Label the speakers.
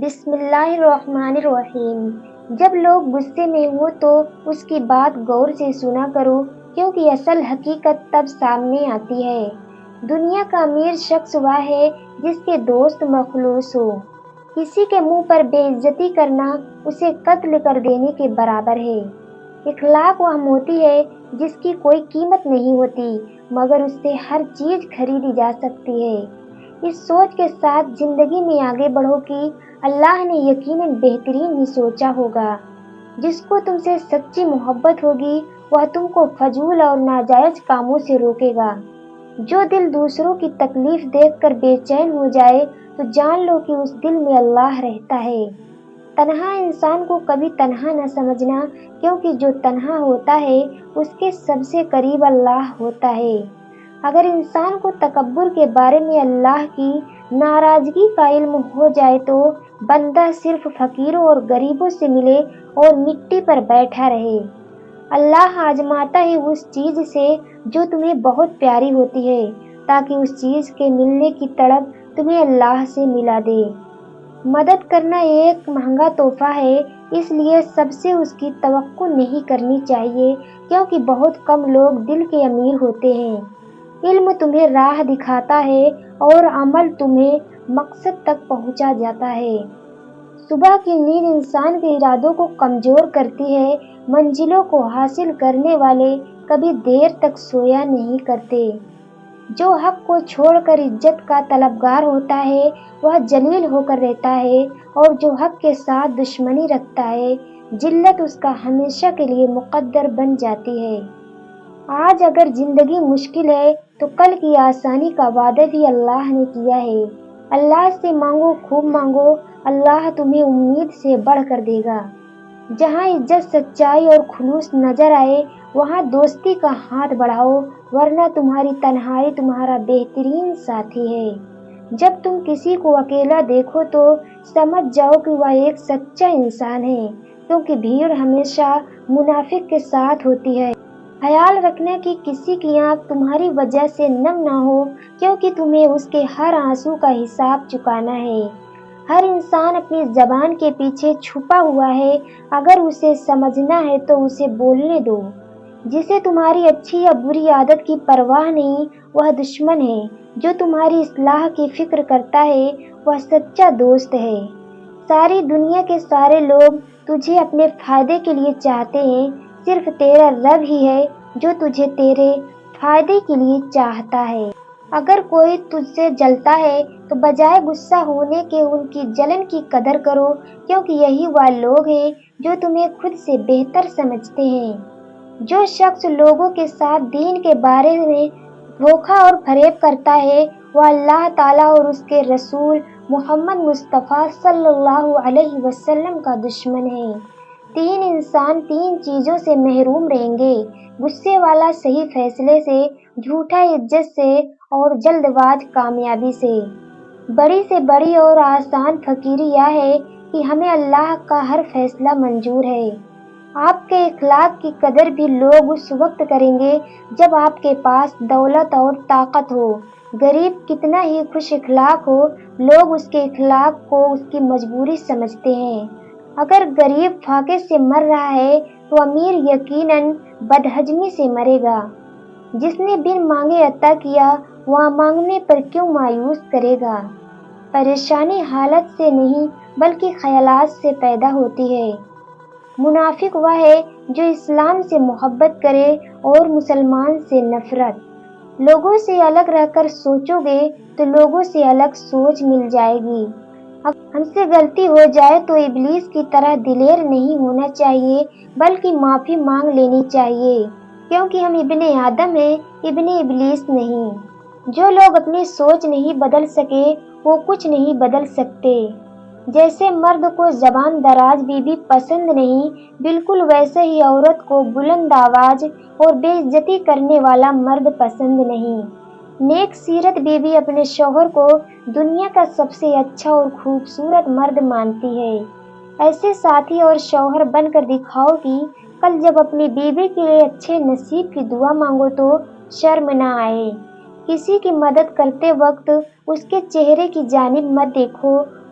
Speaker 1: بسم اللہ الرحمن الرحیم۔ جب لوگ غصے میں ہو تو اس کی بات غور سے سنا کرو، کیونکہ اصل حقیقت تب سامنے آتی ہے۔ دنیا کا امیر شخص وہ ہے جس کے دوست مخلص ہو۔ کسی کے منہ پر بے عزتی کرنا اسے قتل کر دینے کے برابر ہے۔ اخلاق وہ موتی ہے جس کی کوئی قیمت نہیں ہوتی، مگر اس سے ہر چیز خریدی جا سکتی ہے۔ اس سوچ کے ساتھ زندگی میں آگے بڑھو کہ اللہ نے یقیناً بہترین ہی سوچا ہوگا۔ جس کو تم سے سچی محبت ہوگی وہ تم کو فضول اور ناجائز کاموں سے روکے گا۔ جو دل دوسروں کی تکلیف دیکھ کر بے چین ہو جائے تو جان لو کہ اس دل میں اللہ رہتا ہے۔ تنہا انسان کو کبھی تنہا نہ سمجھنا، کیونکہ جو تنہا ہوتا ہے اس کے سب سے قریب اللہ ہوتا ہے۔ اگر انسان کو تکبر کے بارے میں اللہ کی ناراضگی کا علم ہو جائے تو بندہ صرف فقیروں اور غریبوں سے ملے اور مٹی پر بیٹھا رہے۔ اللہ آزماتا ہے اس چیز سے جو تمہیں بہت پیاری ہوتی ہے، تاکہ اس چیز کے ملنے کی تڑپ تمہیں اللہ سے ملا دے۔ مدد کرنا ایک مہنگا تحفہ ہے، اس لیے سب سے اس کی توقع نہیں کرنی چاہیے، کیونکہ بہت کم لوگ دل کے امیر ہوتے ہیں۔ علم تمہیں راہ دکھاتا ہے اور عمل تمہیں مقصد تک پہنچا جاتا ہے۔ صبح کی نیند انسان کے ارادوں کو کمزور کرتی ہے۔ منزلوں کو حاصل کرنے والے کبھی دیر تک سویا نہیں کرتے۔ جو حق کو چھوڑ کر عزت کا طلبگار ہوتا ہے وہ ذلیل ہو کر رہتا ہے، اور جو حق کے ساتھ دشمنی رکھتا ہے ذلت اس کا ہمیشہ کے لیے مقدر بن جاتی ہے۔ آج اگر زندگی مشکل ہے تو کل کی آسانی کا وعدہ بھی اللہ نے کیا ہے۔ اللہ سے مانگو، خوب مانگو، اللہ تمہیں امید سے بڑھ کر دے گا۔ جہاں عزت، سچائی اور خلوص نظر آئے وہاں دوستی کا ہاتھ بڑھاؤ، ورنہ تمہاری تنہائی تمہارا بہترین ساتھی ہے۔ جب تم کسی کو اکیلا دیکھو تو سمجھ جاؤ کہ وہ ایک سچا انسان ہے، کیونکہ بھیڑ ہمیشہ منافق کے ساتھ ہوتی ہے۔ خیال رکھنا کہ کسی کی آنکھ تمہاری وجہ سے نم نہ ہو، کیونکہ تمہیں اس کے ہر آنسو کا حساب چکانا ہے۔ ہر انسان اپنی زبان کے پیچھے چھپا ہوا ہے، اگر اسے سمجھنا ہے تو اسے بولنے دو۔ جسے تمہاری اچھی یا بری عادت کی پرواہ نہیں وہ دشمن ہے، جو تمہاری اصلاح کی فکر کرتا ہے وہ سچا دوست ہے۔ ساری دنیا کے سارے لوگ تجھے اپنے فائدے کے لیے چاہتے ہیں، صرف تیرا رب ہی ہے جو تجھے تیرے فائدے کے لیے چاہتا ہے۔ اگر کوئی تجھ سے جلتا ہے تو بجائے غصہ ہونے کے ان کی جلن کی قدر کرو، کیونکہ یہی وہ لوگ ہیں جو تمہیں خود سے بہتر سمجھتے ہیں۔ جو شخص لوگوں کے ساتھ دین کے بارے میں دھوکہ اور فریب کرتا ہے وہ اللہ تعالیٰ اور اس کے رسول محمد مصطفیٰ صلی اللہ علیہ وسلم کا دشمن ہے۔ تین انسان تین چیزوں سے محروم رہیں گے: غصے والا صحیح فیصلے سے، جھوٹا عزت سے، اور جلد باز کامیابی سے۔ بڑی سے بڑی اور آسان فقیری یہ ہے کہ ہمیں اللہ کا ہر فیصلہ منظور ہے۔ آپ کے اخلاق کی قدر بھی لوگ اس وقت کریں گے جب آپ کے پاس دولت اور طاقت ہو۔ غریب کتنا ہی خوش اخلاق ہو، لوگ اس کے اخلاق کو اس کی مجبوری سمجھتے ہیں۔ اگر غریب فاقے سے مر رہا ہے تو امیر یقیناً بدہضمی سے مرے گا۔ جس نے بن مانگے عطا کیا وہ مانگنے پر کیوں مایوس کرے گا؟ پریشانی حالت سے نہیں بلکہ خیالات سے پیدا ہوتی ہے۔ منافق وہ ہے جو اسلام سے محبت کرے اور مسلمان سے نفرت۔ لوگوں سے الگ رہ کر سوچو گے تو لوگوں سے الگ سوچ مل جائے گی۔ ہم سے غلطی ہو جائے تو ابلیس کی طرح دلیر نہیں ہونا چاہیے بلکہ معافی مانگ لینی چاہیے، کیونکہ ہم ابن آدم ہیں، ابن ابلیس نہیں۔ جو لوگ اپنی سوچ نہیں بدل سکے وہ کچھ نہیں بدل سکتے۔ جیسے مرد کو زبان دراز بیوی پسند نہیں، بالکل ویسے ہی عورت کو بلند آواز اور بے عزتی کرنے والا مرد پسند نہیں۔ نیک سیرت بیوی اپنے شوہر کو دنیا کا سب سے اچھا اور خوبصورت مرد مانتی ہے۔ ایسے ساتھی اور شوہر بن کر دکھاؤ کہ کل جب اپنی بیوی کے لیے اچھے نصیب کی دعا مانگو تو شرم نہ آئے۔ کسی کی مدد کرتے وقت اس کے چہرے کی جانب مت دیکھو